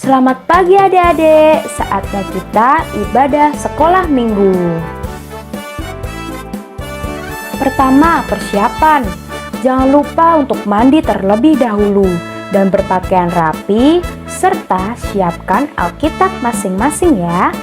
Selamat pagi adik-adik, saatnya kita ibadah sekolah minggu. Pertama, persiapan. Jangan lupa untuk mandi terlebih dahulu dan berpakaian rapi, serta siapkan Alkitab masing-masing ya.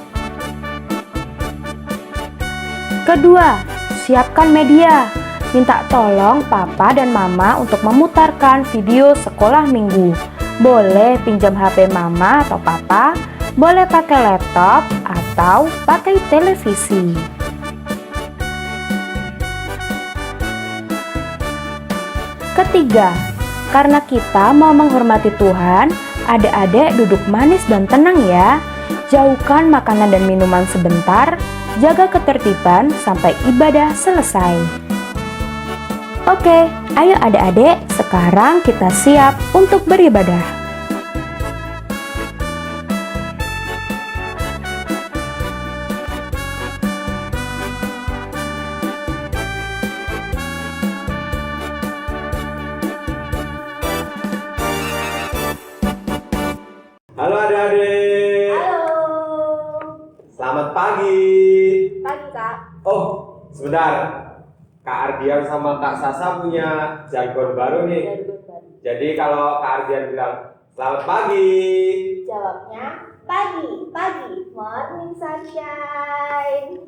Kedua, siapkan media. Minta tolong papa dan mama untuk memutarkan video sekolah minggu. Boleh pinjam HP mama atau papa, boleh pakai laptop atau pakai televisi. Ketiga, karena kita mau menghormati Tuhan, adik-adik duduk manis dan tenang ya. Jauhkan makanan dan minuman sebentar, jaga ketertiban sampai ibadah selesai. Oke, ayo adik-adik, sekarang kita siap untuk beribadah. Halo adik-adik. Halo. Selamat pagi. Pagi Kak. Oh, sebentar. Kak Ardian sama Kak Sasa punya jargon baru nih. Jadi kalau Kak Ardian bilang selamat pagi, Jawabnya pagi, morning sunshine.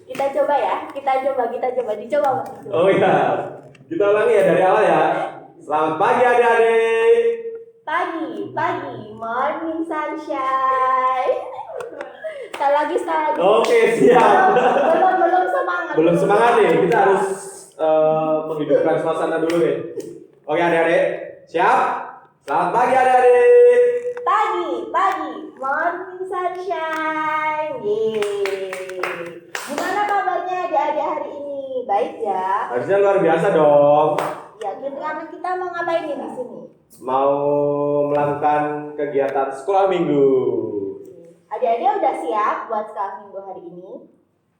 Kita coba ya, dicoba. Oh iya, kita ulangi ya dari awal ya. Selamat pagi adik-adik. Pagi, morning sunshine. Sekali lagi. Oke, siap. Belum semangat nih, kita harus menghidupkan suasana dulu nih. Oke adik-adik, siap? Selamat pagi adik-adik. Pagi, morning sunshine. Yeay. Gimana kabarnya adik-adik hari ini? Baik ya? Harusnya luar biasa dong. Ya, karena kita mau ngapain nih di sini? Mau melakukan kegiatan sekolah minggu. Adik-adik udah siap buat sekolah minggu hari ini?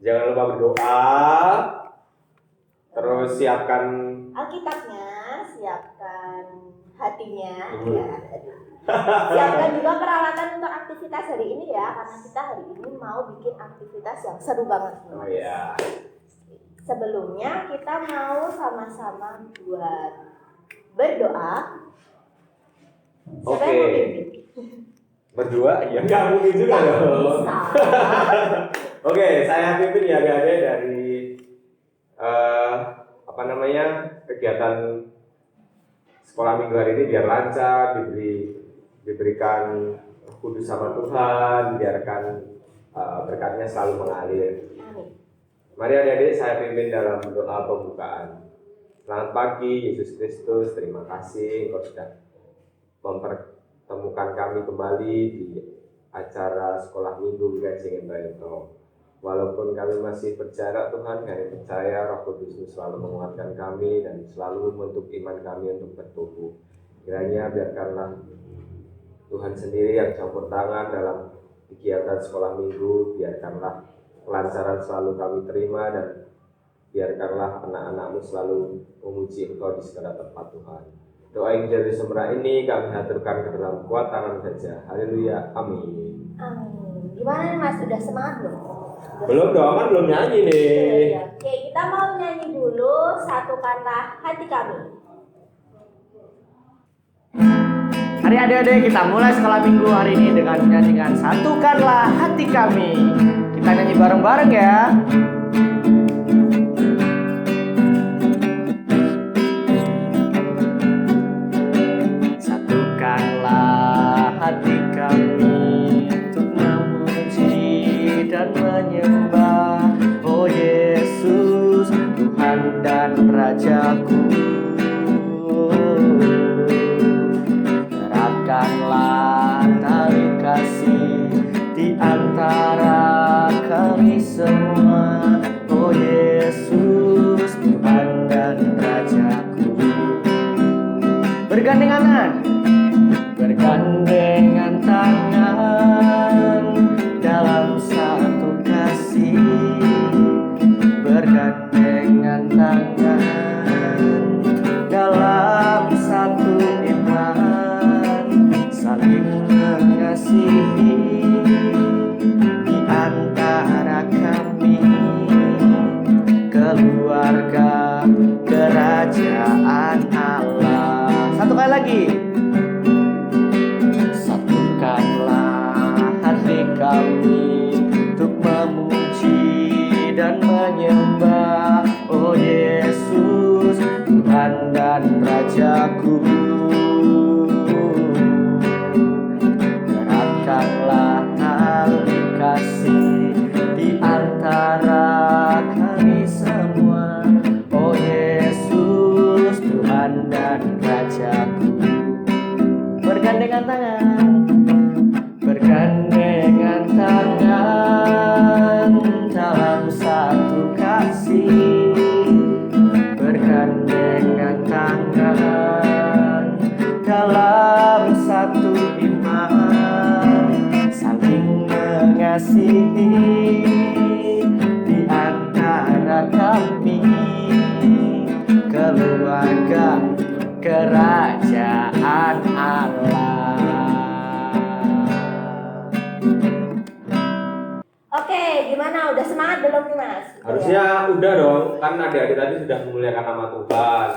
Jangan lupa berdoa. Terus siapkan Alkitabnya, siapkan hatinya, ya. Siapkan juga peralatan untuk aktivitas hari ini ya, karena kita hari ini mau bikin aktivitas yang seru banget. Oh iya. Sebelumnya kita mau sama-sama buat berdoa. Siapa yang mau pimpin? Berdua? Ya nggak mungkin juga dong. Bisa. Oke, saya pimpin ya adik-adik dari kegiatan sekolah minggu hari ini biar lancar, diberikan kudus sama Tuhan, biarkan berkatnya selalu mengalir. Mari adik-adik saya pimpin dalam doa pembukaan. Selamat pagi Yesus Kristus, terima kasih Engkau sudah mempertemukan kami kembali di acara sekolah minggu Gajeng Ento. Walaupun kami masih berjarak Tuhan, kami percaya Roh Kudus selalu menguatkan kami dan selalu membentuk iman kami untuk bertumbuh. Kiranya biarkanlah Tuhan sendiri yang campur tangan dalam kegiatan sekolah minggu, biarkanlah kelancaran selalu kami terima dan biarkanlah anak-anak-Mu selalu memuji Engkau di segala tempat Tuhan. Doa yang jadi semera ini kami haturkan ke dalam kuat tangan saja. Haleluya, amin. Amin. Gimana Mas, sudah semangat belum? Belum dong, kan belum nyanyi nih. Oke, kita mau nyanyi dulu Satukanlah Hati Kami. Hari adik-adik kita mulai sekolah minggu hari ini dengan menyanyikan Satukanlah Hati Kami. Kita nyanyi bareng-bareng ya. Satukanlah hati kami untuk memuji dan menyembah, oh Yesus, Tuhan dan Rajaku. Eratkanlah tali kasih di antara kami semua, oh Yesus, Tuhan dan Rajaku. Bergandengan tangan dalam satu kasih, bergandengan tangan dalam satu iman, saling mengasihi. mengasihi di antara kami, keluarga kerajaan Allah. Oke, gimana? Udah semangat belum nih Mas? Harusnya udah dong, kan adik-adik tadi sudah memuliakan nama Tuhan.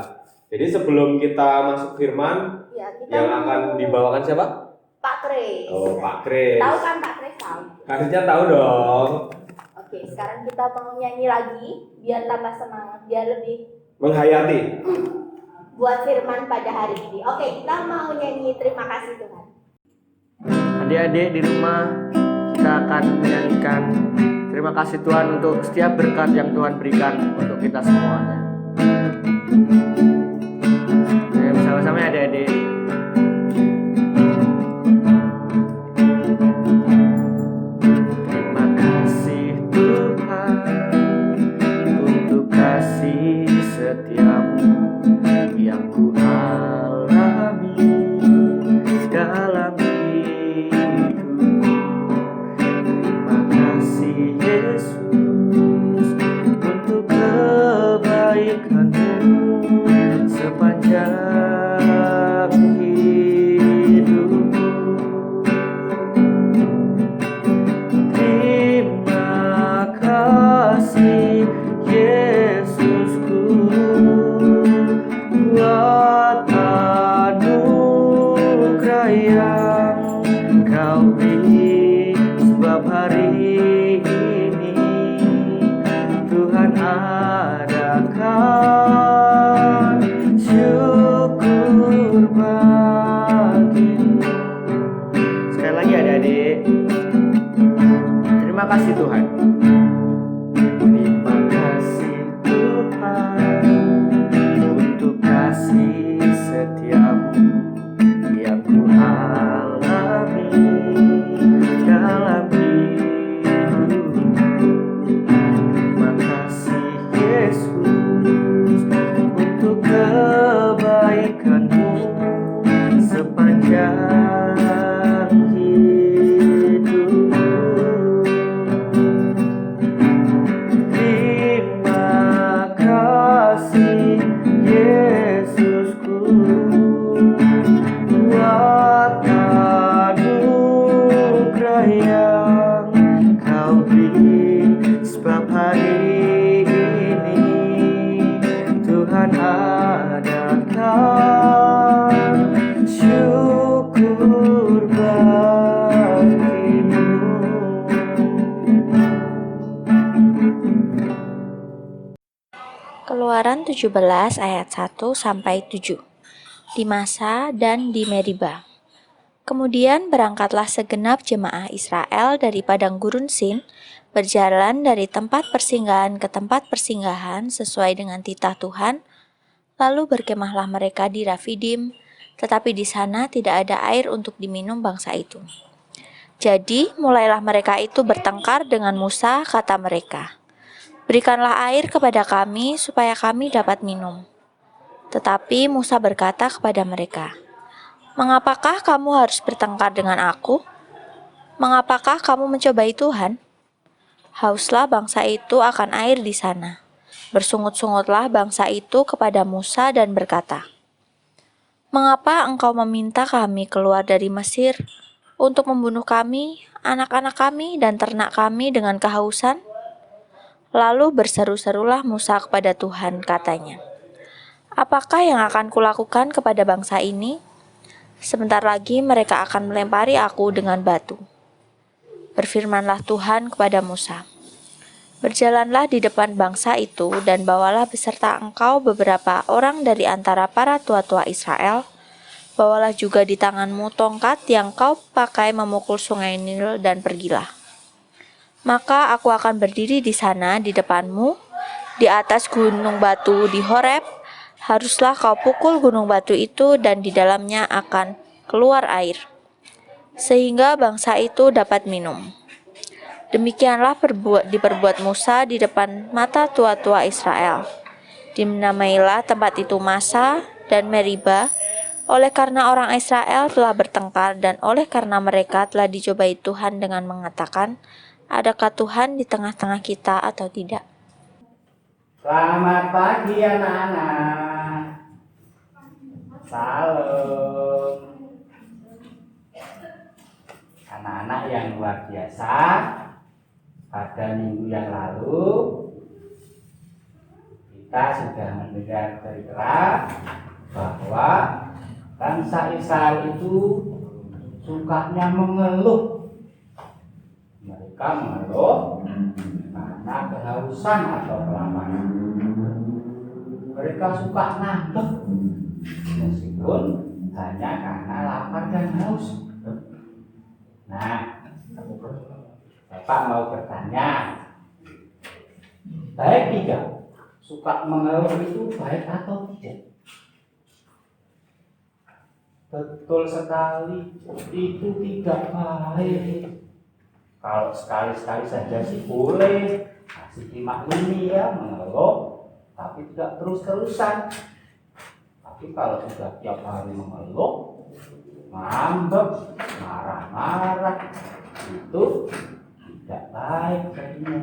Jadi sebelum kita masuk firman, Ya, kita yang mau- akan dibawakan siapa? Pak Kris. Oh, Pak Kris. Tahu kan Pak Kris? Tahu. Harusnya tahu dong. Oke, sekarang kita mau nyanyi lagi biar tambah semangat, biar lebih Menghayati. buat firman pada hari ini. Oke, kita mau nyanyi terima kasih Tuhan. Adik-adik di rumah, kita akan menyanyikan terima kasih Tuhan untuk setiap berkat yang Tuhan berikan untuk kita semuanya. Ayo bersama-sama ya adik-adik. Terima kasih Tuhan untuk kasih setiamu yang ku alami dalam hidupku. Terima kasih Yesus untuk kebaikan-Mu sepanjang hidupku. Terima kasih Yesusku buat anugerah yang Kau beri, sebab hari ini Tuhan adakan syukur bagimu. Sekali lagi adik-adik, terima kasih Tuhan. Terima kasih Tuhan untuk kasih setiamu yang ku alami dalam hidupku. Terima kasih Yesus untuk kebaikan-Mu sepanjang hidupku. Terima kasih Yesusku buat anugerah yang Kau beri, sebab hari ini Tuhan adakan syukur bagimu. Keluaran 17 ayat 1 sampai 7. Di Masa dan di Meriba. Kemudian berangkatlah segenap jemaah Israel dari padang gurun Sin, berjalan dari tempat persinggahan ke tempat persinggahan sesuai dengan titah Tuhan. Lalu berkemahlah mereka di Rafidim, tetapi di sana tidak ada air untuk diminum bangsa itu. Jadi mulailah mereka itu bertengkar dengan Musa, kata mereka, "Berikanlah air kepada kami supaya kami dapat minum." Tetapi Musa berkata kepada mereka, "Mengapakah kamu harus bertengkar dengan aku? Mengapakah kamu mencobai Tuhan?" Hauslah bangsa itu akan air di sana. Bersungut-sungutlah bangsa itu kepada Musa dan berkata, "Mengapa engkau meminta kami keluar dari Mesir untuk membunuh kami, anak-anak kami, dan ternak kami dengan kehausan?" Lalu berseru-serulah Musa kepada Tuhan, katanya, "Apakah yang akan kulakukan kepada bangsa ini? Sebentar lagi mereka akan melempari aku dengan batu." Berfirmanlah Tuhan kepada Musa, "Berjalanlah di depan bangsa itu dan bawalah beserta engkau beberapa orang dari antara para tua-tua Israel. Bawalah juga di tanganmu tongkat yang kau pakai memukul sungai Nil dan pergilah. Maka aku akan berdiri di sana di depanmu, di atas gunung batu di Horeb. Haruslah kau pukul gunung batu itu dan di dalamnya akan keluar air, sehingga bangsa itu dapat minum." Demikianlah diperbuat Musa di depan mata tua-tua Israel. Dinamailah tempat itu Masa dan Meriba, oleh karena orang Israel telah bertengkar dan oleh karena mereka telah dicobai Tuhan dengan mengatakan, adakah Tuhan di tengah-tengah kita atau tidak? Selamat pagi anak-anak. Salam. Anak-anak yang luar biasa, pada minggu yang lalu kita sudah mendengar cerita bahwa bangsa Israel itu sukanya mengeluh. Mereka mengeluh karena kehausan atau kelaparan. Mereka suka ngambek meskipun hanya karena lapar dan haus. Nah, Bapak mau bertanya, baik tidak? Suka mengeluh itu baik atau tidak? Betul sekali, itu tidak baik. Kalau sekali-sekali saja sih boleh, masih dimaklumi ya mengeluh, tapi tidak terus-terusan. Tapi kalau sudah tiap hari mengeluh, ngambek, marah-marah, itu tidak baik jadinya.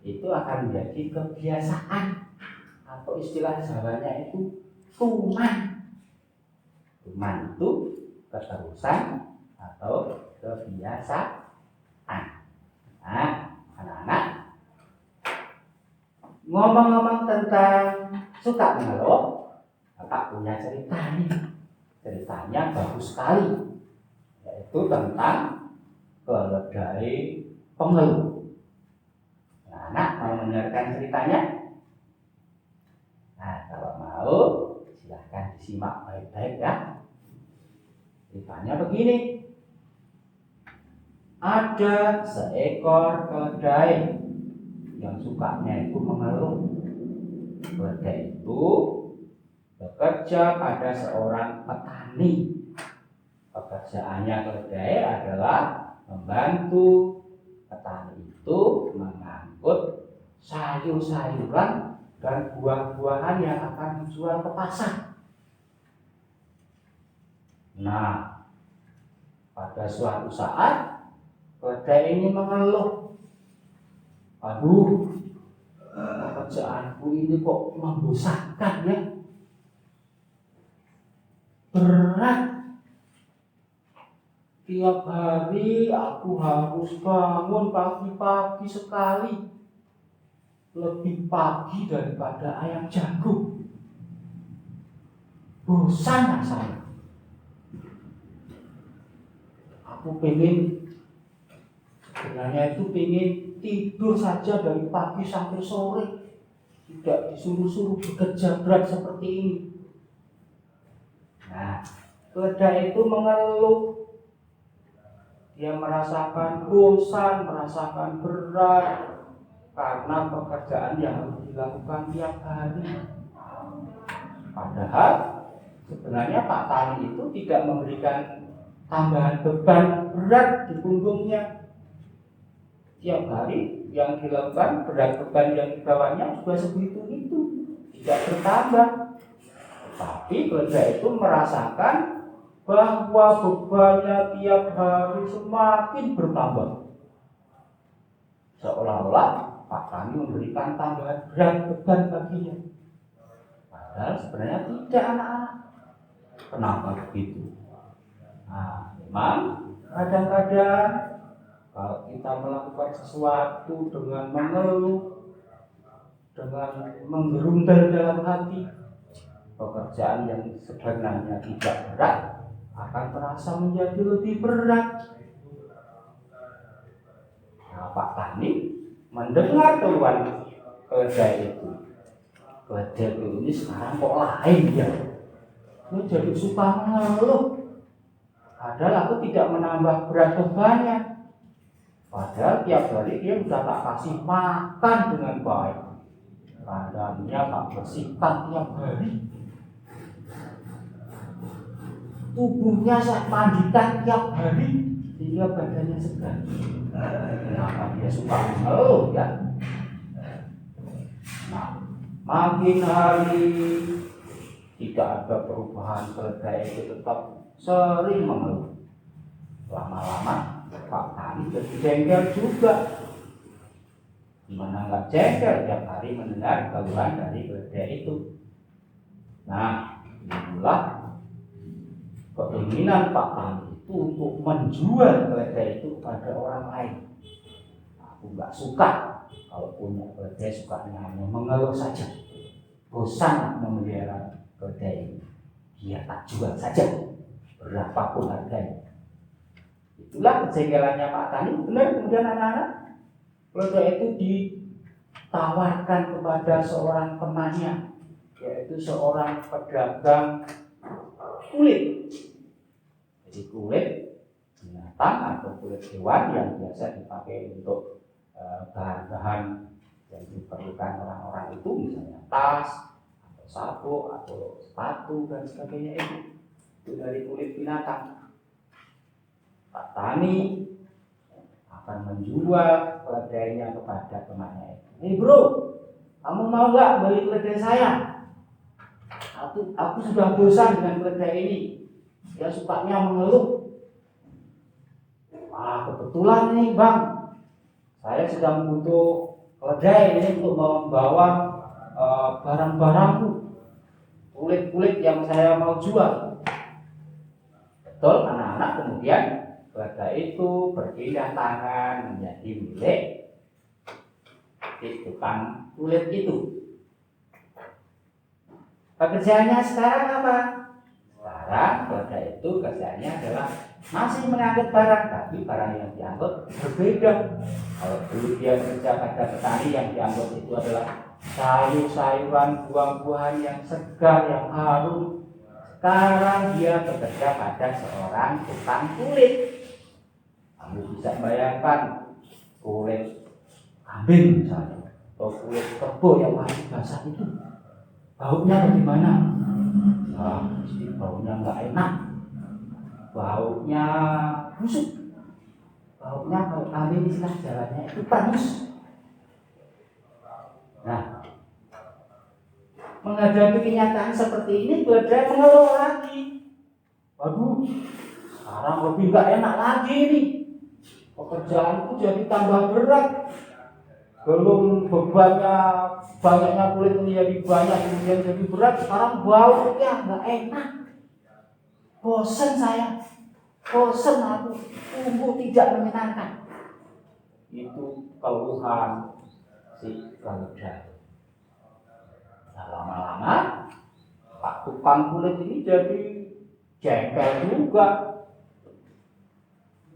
Itu akan menjadi kebiasaan, atau istilah Jawanya itu tuman. Tuman itu keterusan atau kebiasaan. Nah, anak-anak, ngomong-ngomong tentang suka mengeluh, Bapak punya cerita nih. Ceritanya bagus sekali, yaitu tentang keledai pengeluh. Anak mau mendengarkan ceritanya? Nah, kalau mau silahkan disimak baik-baik ya. Ceritanya begini. Ada seekor keledai yang sukanya itu mengeluh. Keledai itu bekerja pada seorang petani. Pekerjaannya keledai adalah membantu petani itu mengangkut sayur-sayuran dan buah-buahan yang akan dijual ke pasar. Nah, pada suatu saat keledai ini mengeluh, aduh, pekerjaanku ini kok membosankan ya, berat. Tiap hari aku harus bangun pagi-pagi sekali, lebih pagi daripada ayam jago. Bosan rasanya. Aku sebenarnya itu pengen tidur saja dari pagi sampai sore, tidak disuruh-suruh bekerja berat seperti ini. Nah, keledai itu mengeluh. Dia merasakan bosan, merasakan berat karena pekerjaan yang harus dilakukan tiap hari. Padahal sebenarnya Pak Tani itu tidak memberikan tambahan beban berat di punggungnya. Tiap hari yang dilakukan, berat beban yang dibawanya juga segitu itu, tidak bertambah. Tapi keledai itu merasakan bahwa bebannya tiap hari semakin bertambah. Seolah-olah Pak Tani memberikan tambahan berat beban baginya. Padahal sebenarnya tidak, anak-anak. Kenapa begitu? Nah, memang kadang-kadang kalau kita melakukan sesuatu dengan mengeluh, dengan menggerundal dalam hati, pekerjaan yang sebenarnya tidak berat akan terasa menjadi lebih berat. Nah, Pak Tani mendengar keluhan keledai itu. Keledai ini sekarang kok lain ya? Dia jadi suka mengeluh. Padahal aku tidak menambah berat bebannya. Padahal tiap hari dia sudah tak kasih makan dengan baik. Kandangnya tak bersihkan tiap hari. Tubuhnya saya mandikan tiap hari sehingga badannya segar. Kenapa dia suka mengeluh ya? Nah, makin hari tidak ada perubahan, keledai itu tetap sering mengeluh. Lama-lama Pak tapi jadi jengkel juga. Gimana nggak jengkel tiap hari mendengar keluhan dari keledai itu. Nah, inilah keinginan Pak Tani itu untuk menjual keledai itu kepada orang lain. Aku nggak suka kalau punya keledai, sukanya hanya mengeluh saja. Bosan memelihara keledai ini. Dia tak jual saja, berapapun harganya. Itulah kejengkelannya Pak Tani. Benar kemudian anak-anak, keledai itu ditawarkan kepada seorang temannya, yaitu seorang pedagang kulit. Jadi kulit binatang atau kulit hewan yang biasa dipakai untuk bahan-bahan yang diperlukan orang-orang itu, misalnya tas, atau sabuk, atau sepatu dan sebagainya itu dari kulit binatang. Pak Tani akan menjual keledainya kepada temannya. Hei bro, kamu mau nggak beli keledai saya? Aku sudah bosan dengan keledai ini. Dia sukanya mengeluh. Kebetulan nih bang, saya sedang butuh keledai ini untuk membawa barang-barangku, kulit-kulit yang saya mau jual. Betul, anak-anak. Kemudian keledai itu berpindah tangan menjadi milik tukang kulit itu. Pekerjaannya sekarang apa? Sekarang keledai itu kerjanya adalah masih mengangkut barang, tapi barang yang diangkut berbeda. Kalau dulu dia bekerja pada petani, yang diangkut itu adalah sayur-sayuran, buah-buahan yang segar, yang harum. Sekarang dia bekerja pada seorang tukang kulit. Kamu bisa bayangkan kulit kambing misalnya, atau kulit kerbau yang masih basah itu, baunya bagaimana? Nah, baunya nggak enak, baunya busuk, baunya kalau kambing istilah jalannya itu panas. Nah, menghadapi kenyataan seperti ini, keledai mengeluh lagi. Waduh, sekarang lebih nggak enak lagi nih. Pekerjaanku jadi tambah berat. Belum bebannya, banyaknya kulit menjadi banyak, kemudian jadi berat. Sekarang baunya nggak enak. Bosan saya, bosan aku, tubuh tidak menyenangkan. Itu keluhan si keledai. Nah, lama-lama Pak tukang kulit ini jadi jengkel juga.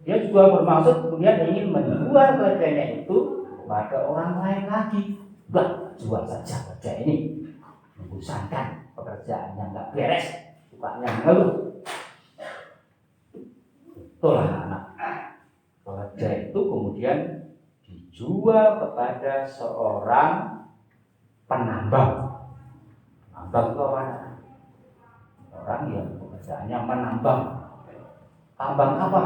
Dia juga bermaksud kemudian ingin menjual keledainya itu kepada orang lain lagi. Bah, jual saja keledai ini, membosankan, pekerjaannya nggak beres, sukanya mengeluh. Itulah anak. Keledai itu kemudian dijual kepada seorang penambang. Penambang itu apa? Orang yang pekerjaannya menambang. Tambang apa?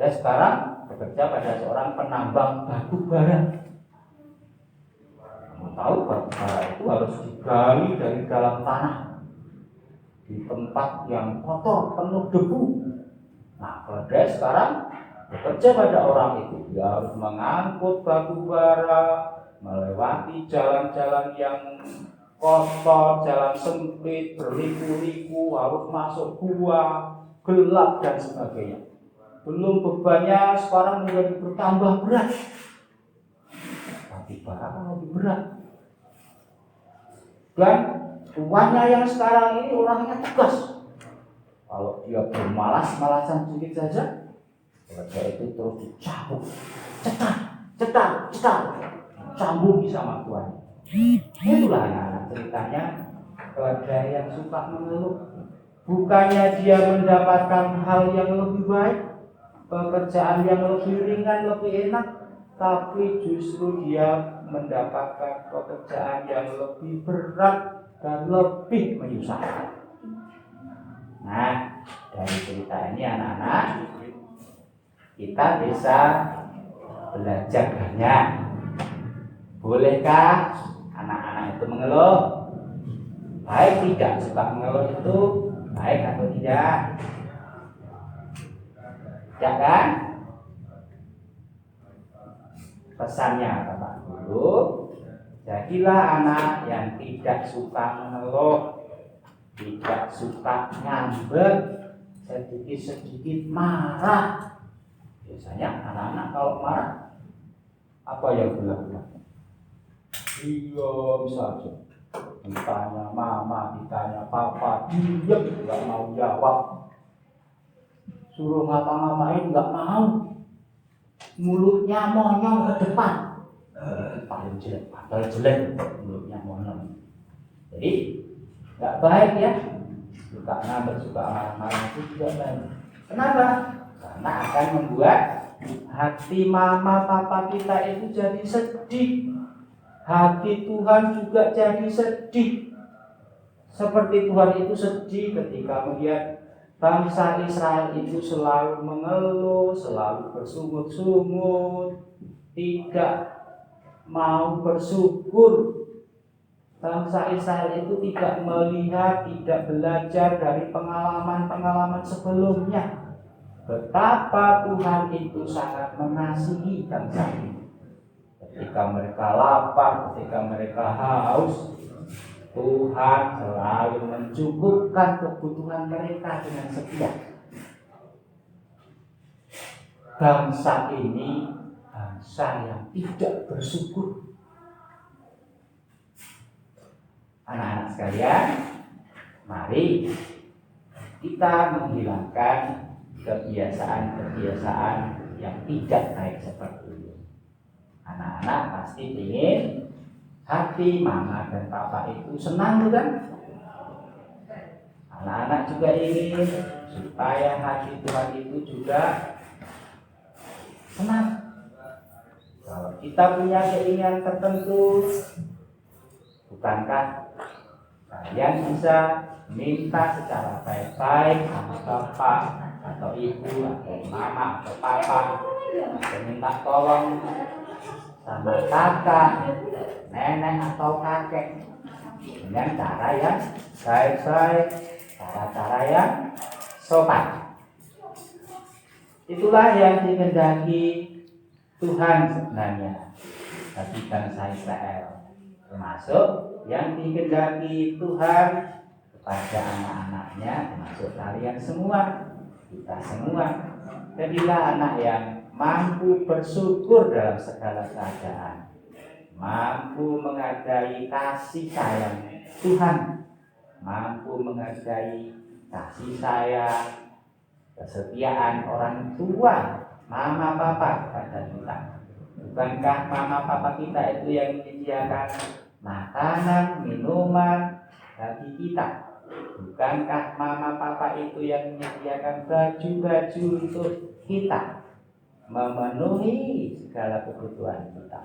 Dia sekarang bekerja pada seorang penambang batu bara. Kamu tahu batu bara itu harus digali dari dalam tanah, di tempat yang kotor, penuh debu. Nah, keledai sekarang bekerja pada orang itu. Dia harus mengangkut batu bara, melewati jalan-jalan yang kotor, jalan sempit, berliku-liku, harus masuk gua, gelap dan sebagainya. Belum bebannya sekarang menjadi bertambah berat. Tapi barang lebih berat. Dan tuannya yang sekarang ini orangnya tegas. Kalau dia bermalas-malasan sedikit saja, keledai itu terus dicabut, cetar, cambuk sama tuannya. Itulah anak-anak ceritanya keledai yang suka mengeluh. Bukannya dia mendapatkan hal yang lebih baik, pekerjaan yang lebih ringan, lebih enak, tapi justru dia mendapatkan pekerjaan yang lebih berat dan lebih menyusahkan. Nah, dari cerita ini anak-anak, kita bisa belajar banyak. Bolehkah anak-anak itu mengeluh? Baik tidak? Suka mengeluh itu baik atau tidak? Tidak kan? Pesannya Bapak Guru, jadilah anak yang tidak suka mengeluh, tidak suka ngambek, sedikit-sedikit marah. Biasanya anak-anak kalau marah, apa yang dilakukan? Diam saja. Ditanya mama, ditanya papa, diam, nggak mau jawab. Suruh ngapa-ngapain nggak mau. Mulutnya monyong ke depan. Paling jelek, padahal jelek mulutnya monyong. Jadi nggak baik ya. Suka ngambek, suka marah-marah itu tidak baik. Kenapa? Karena akan membuat hati mama papa kita itu jadi sedih. Hati Tuhan juga jadi sedih. Seperti Tuhan itu sedih ketika melihat bangsa Israel itu selalu mengeluh, selalu bersungut-sungut, tidak mau bersyukur. Bangsa Israel itu tidak melihat, tidak belajar dari pengalaman-pengalaman sebelumnya. Betapa Tuhan itu sangat mengasihi bangsa ini. Ketika mereka lapar, ketika mereka haus, Tuhan selalu mencukupkan kebutuhan mereka dengan setia. Bangsa ini bangsa yang tidak bersyukur. Anak-anak sekalian, mari kita menghilangkan kebiasaan-kebiasaan yang tidak baik seperti itu. Anak-anak pasti ingin hati mama dan papa itu senang, bukan? Anak-anak juga ingin supaya hati Tuhan itu juga senang. Kalau kita punya keinginan tertentu, bukankah kalian bisa minta secara baik-baik sama bapak atau ibu atau mama atau papa, dan minta tolong sama kakak, nenek atau kakek dengan cara yang baik-baik, cara-cara yang sopan. Itulah yang dikehendaki Tuhan sebenarnya bagi bangsa Israel, termasuk yang dikehendaki Tuhan kepada anak-anaknya, termasuk kalian semua, kita semua. Jadilah anak yang mampu bersyukur dalam segala keadaan, mampu menghargai kasih sayang Tuhan, mampu menghargai kasih sayang, kesetiaan orang tua, mama papa pada kita. Bukankah mama papa kita itu yang menyediakan makanan, minuman bagi kita? Bukankah mama papa itu yang menyediakan baju-baju untuk kita, memenuhi segala kebutuhan kita?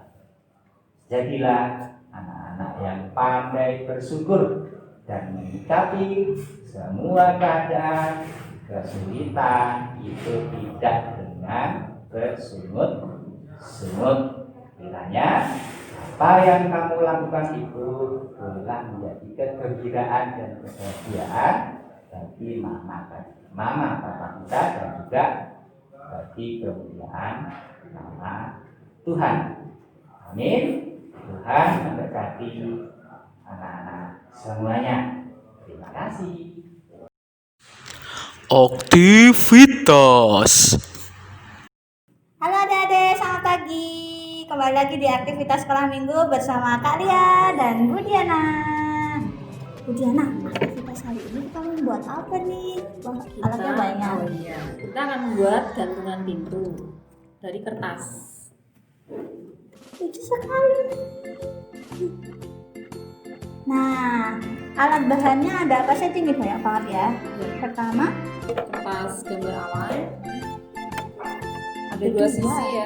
Jadilah anak-anak yang pandai bersyukur dan menyikapi semua keadaan, kesulitan itu tidak dengan bersungut-sungut. Kiranya apa yang kamu lakukan itu telah menjadi kegembiraan dan kebahagiaan bagi mama papa kita, dan juga bagi kemuliaan nama Tuhan. Amin. Tuhan memberkati anak-anak semuanya. Terima kasih. Aktivitas. Halo adik-adik, selamat pagi. Kembali lagi di aktivitas sekolah minggu bersama Kak Lia dan Bu Diana. Bu Diana, aktivitas hari ini kita membuat apa nih? Wah, alatnya banyak. Oh iya, kita akan membuat gantungan pintu dari kertas. Lucu sekali. Nah, alat bahannya ada apa saja nih? Banyak banget ya. Pertama, Kertas gambar awan. Ada Itu dua dua. sisi ya. Iya.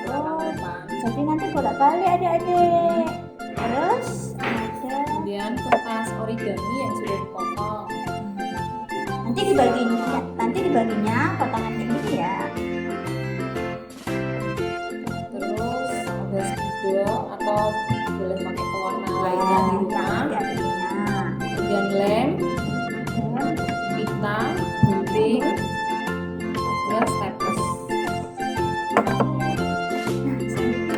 Belakang Oh. depan. jadi nanti bolak-balik adik-adik. Terus ada Kemudian kertas origami yang sudah dipotong. nanti dibaginya potongan kayak gini ya. Terus ada spidol atau boleh pakai pewarna lainnya di rumah. Nanti adanya. Kemudian lem, pita, gunting, kemudian staples. Nah, selanjutnya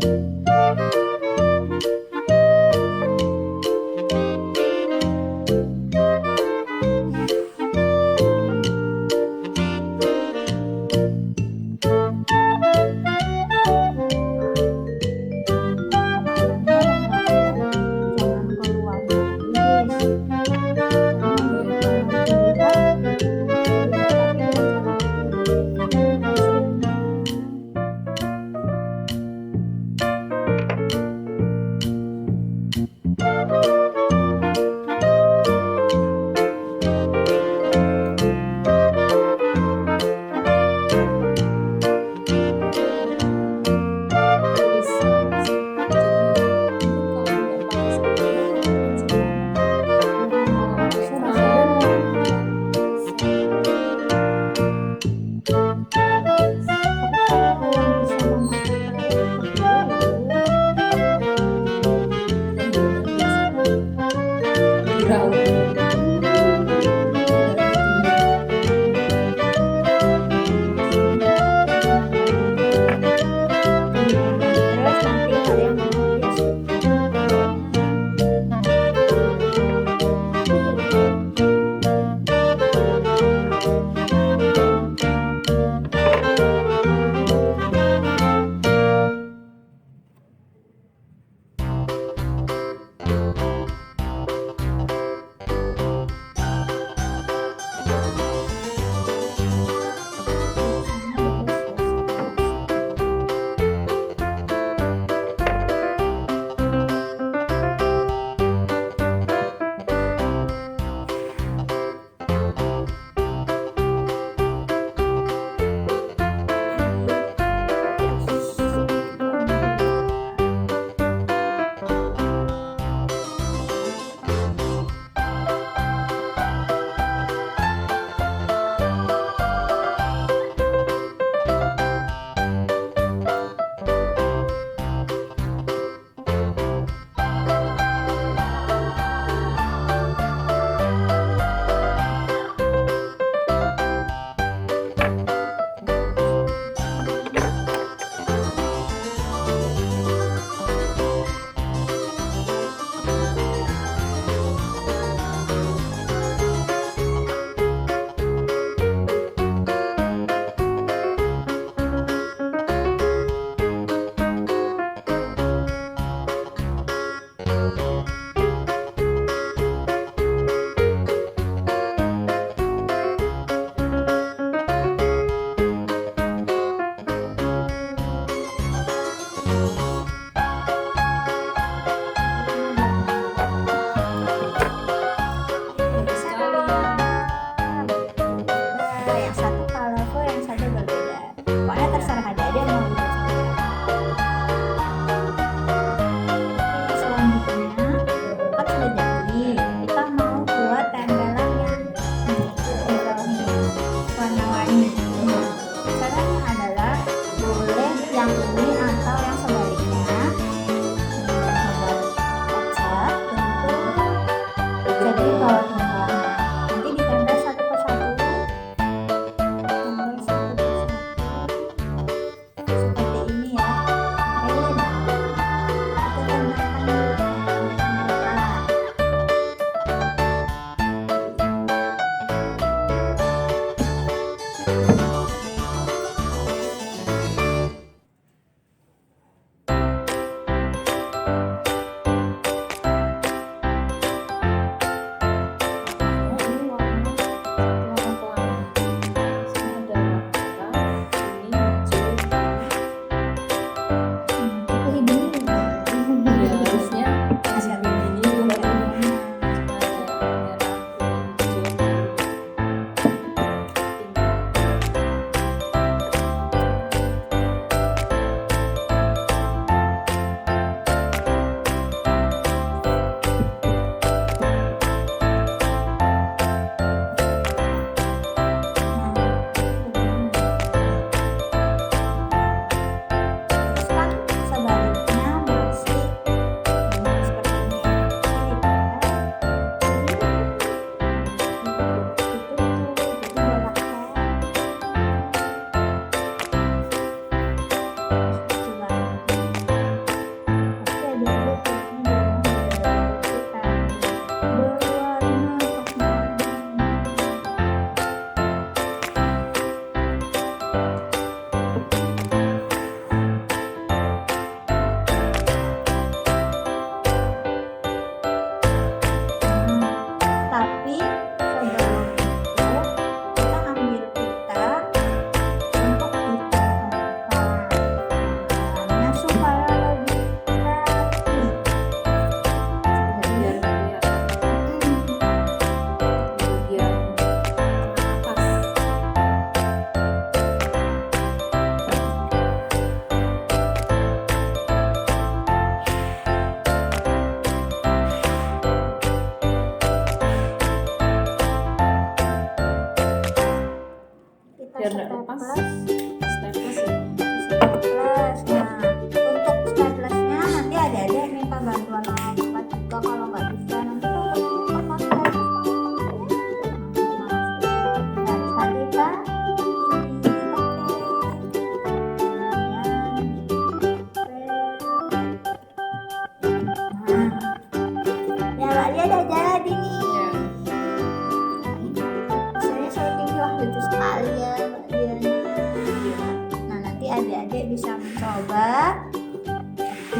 Jangan keluar guys.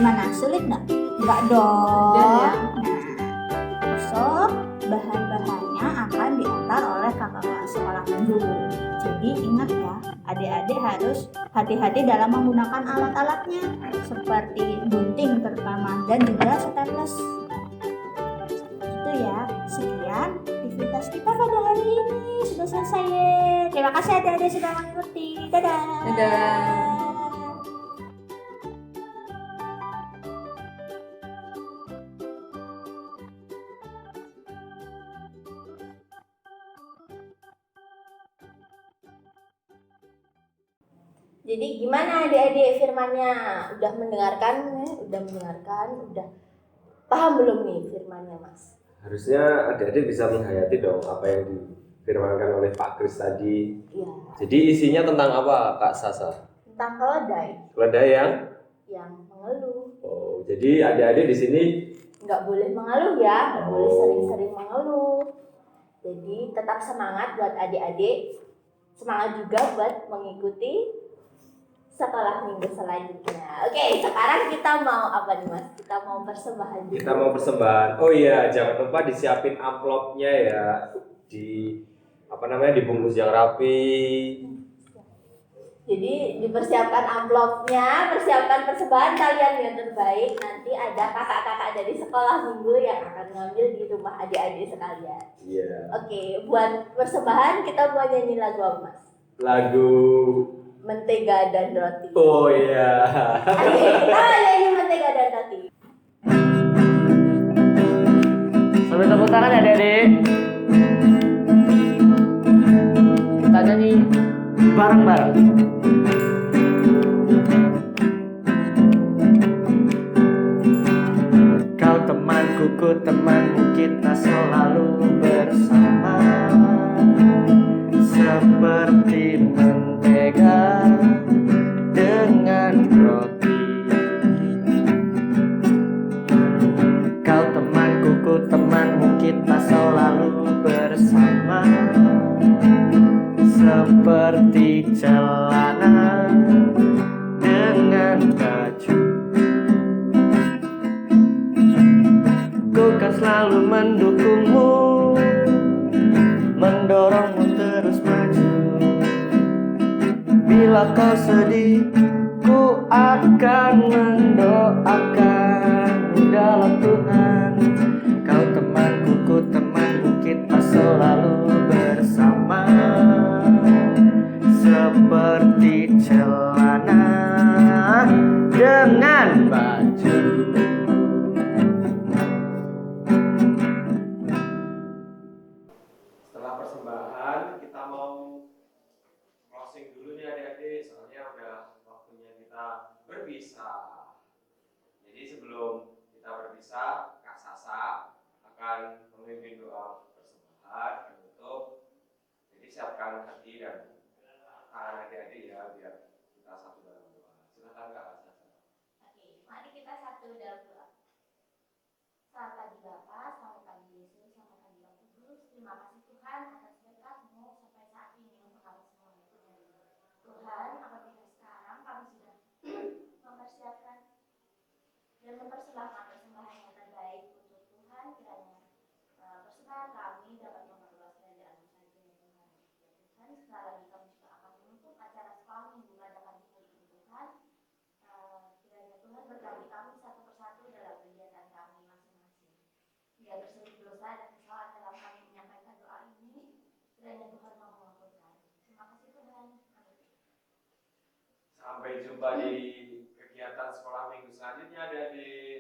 Gimana? Sulit nggak? Nggak Mudah dong. ya. Nah, besok bahan-bahannya akan diantar oleh kakak kelas sekolah minggu. Jadi ingat ya, adik-adik harus hati-hati dalam menggunakan alat-alatnya seperti gunting terutama dan juga staples. Itu ya. Sekian aktivitas kita pada hari ini sudah selesai. Terima kasih adik-adik sudah mengikuti. Dadah. Dadah. Jadi gimana adik-adik firmannya? Udah mendengarkan? Udah paham belum nih firmannya, Mas? Harusnya adik-adik bisa menghayati dong apa yang difirmankan oleh Pak Kris tadi. Iya. Jadi isinya tentang apa, Kak Sasa? Tentang keledai Keledai yang mengeluh. Oh, jadi adik-adik di sini Nggak boleh mengeluh ya, nggak boleh sering-sering mengeluh. Jadi tetap semangat buat adik-adik. Semangat juga buat mengikuti sekolah minggu selanjutnya. Oke, sekarang kita mau apa nih, Mas? Kita mau persembahan dulu. kita mau persembahan. Oh iya, jangan lupa disiapin amplopnya ya. Dibungkus yang rapi. Jadi dipersiapkan amplopnya, persiapkan persembahan kalian yang terbaik. Nanti ada kakak-kakak dari sekolah minggu yang akan ngambil di rumah adik-adik sekalian. Iya. Oke, buat persembahan kita mau nyanyi lagu apa, Mas? Lagu. Mentega dan Roti. Oh iya. Oke, kita nyanyi Mentega dan Roti. Sambil tepuk tangan ya adik-adik. Kita nyanyi bareng-bareng. Kau temanku, ku temanmu, kita selalu bersama. Seperti mentega dengan roti. Kau temanku, ku temanmu, kita selalu bersama. Seperti celana dengan baju. Ku kan selalu mendukungmu, mendorongmu terus maju. Bila kau sedih, ku akan mendoakanmu dalam Tuhan. Kau temanku, ku temanmu, kita selalu bersama. Seperti celana dengan baju. Setelah persembahan kita mau closing dulu nih adik-adik, soalnya udah waktunya kita berpisah. Jadi sebelum kita berpisah, Kak Sasa akan memimpin doa persembahan penutup. Jadi siapkan hati dan tangan adik-adik ya, biar kita satu dalam doa. Silakan Kak Sasa. Oke, mari kita satu dalam doa. Selamat pagi Bapa, selamat pagi Yesus, selamat pagi Roh Kudus. Terima kasih Tuhan atas berkat-Mu sampai saat ini untuk kami semua. Tuhan, apabila sekarang kami sudah mempersiapkan dan mempersembahkan persembahan yang terbaik untuk Tuhan, kiranya persembahan kami dapat memperluas kerajaan-Mu saja ya Tuhan. Ya Tuhan, setelah lagi kami juga akan menutup acara sekolah minggu pada pagi hari ini Tuhan. Kiranya Tuhan berkati kami satu persatu dalam kegiatan kami masing-masing. Biar berselisih dosa dan kesalahan dalam kami menyampaikan doa ini, kiranya Tuhan mau mengampuni. Terima kasih Tuhan. Amin. Sampai jumpa di kegiatan sekolah minggu selanjutnya adik-adik.